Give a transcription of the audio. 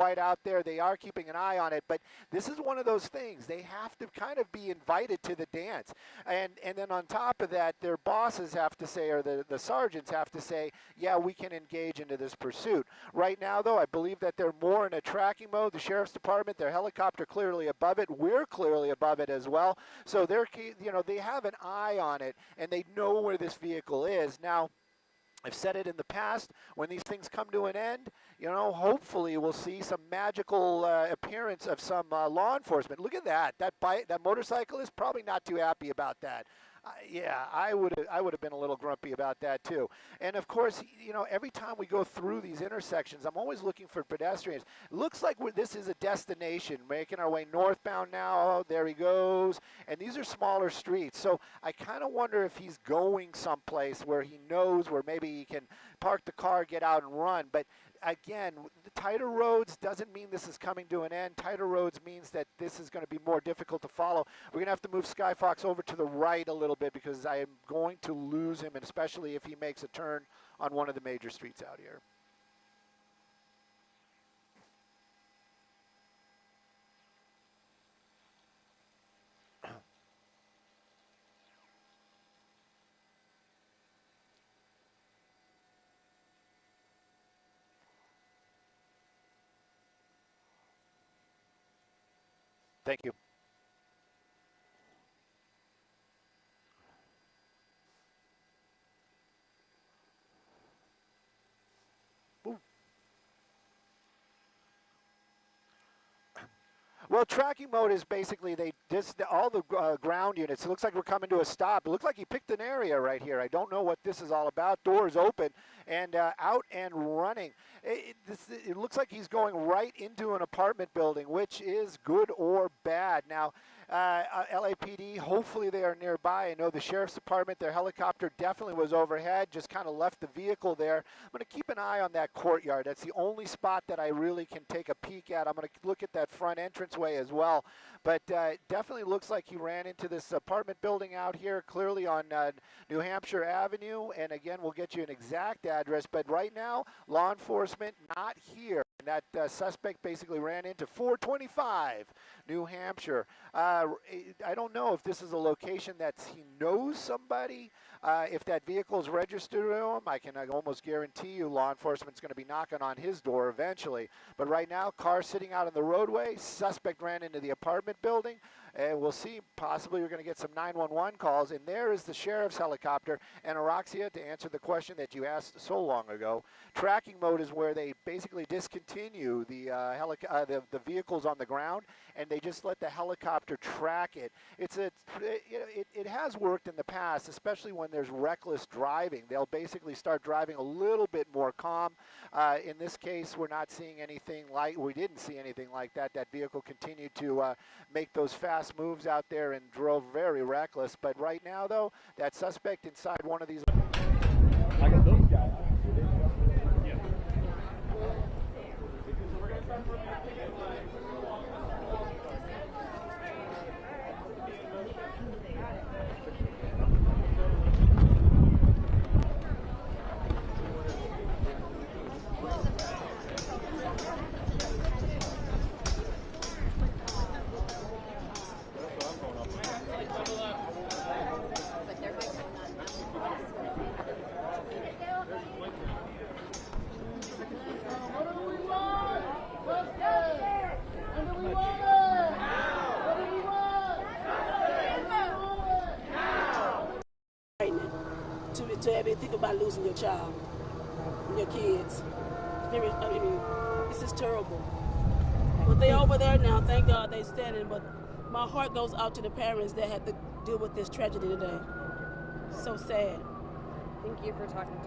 white out there. They are keeping an eye on it, but this is one of those things. They have to kind of be invited to the dance. And then on top of that, their bosses have to say, or the sergeants have to say, yeah, we can engage into this pursuit. Right now, though, I believe that they're more in a tracking mode. The sheriff's department, their helicopter clearly above it. We're clearly above it as well. So they're, they have an eye on it, and they know where this vehicle is. Now, I've said it in the past, when these things come to an end, hopefully we'll see some magical appearance of some law enforcement. Look at that. That motorcycle is probably not too happy about that. Yeah, I would have been a little grumpy about that too. And of course, every time we go through these intersections, I'm always looking for pedestrians. It looks like this is a destination, making our way northbound now. Oh, there he goes. And these are smaller streets. So I kind of wonder if he's going someplace where he knows where maybe he can park the car, get out and run. But again, the tighter roads doesn't mean this is coming to an end. Tighter roads means that this is going to be more difficult to follow. We're going to have to move Skyfox over to the right a little bit because I am going to lose him, and especially if he makes a turn on one of the major streets out here. Thank you. Ooh. Well, tracking mode is basically all the ground units. It looks like we're coming to a stop. It looks like he picked an area right here. I don't know what this is all about. Doors open and out and running. It looks like he's going right into an apartment building, which is good or bad. Now, LAPD, hopefully they are nearby. I know the sheriff's department, their helicopter definitely was overhead, just kind of left the vehicle there. I'm going to keep an eye on that courtyard. That's the only spot that I really can take a peek at. I'm going to look at that front entranceway as well. But it definitely looks like he ran into this apartment building out here, clearly on New Hampshire Avenue. And again, we'll get you an exact address. But right now, law enforcement not here. And that suspect basically ran into 425 New Hampshire. I don't know if this is a location that he knows somebody. If that vehicle is registered to him, I can almost guarantee you law enforcement's going to be knocking on his door eventually. But right now, car sitting out on the roadway, suspect ran into the apartment building, and we'll see, possibly we're going to get some 911 calls. And there is the sheriff's helicopter. And Araxia, to answer the question that you asked so long ago, tracking mode is where they basically discontinue the vehicles on the ground, and they just let the helicopter track it. It has worked in the past, especially when there's reckless driving. They'll basically start driving a little bit more calm. In this case, we're not seeing anything we didn't see anything like that. That vehicle continued to make those fast moves out there and drove very reckless. But right now, though, that suspect inside one of these. I got those guys. Yeah. To ever think about losing your child, your kids. This is terrible. But they're over there now. Thank God they're standing. But my heart goes out to the parents that had to deal with this tragedy today. So sad. Thank you for talking to us.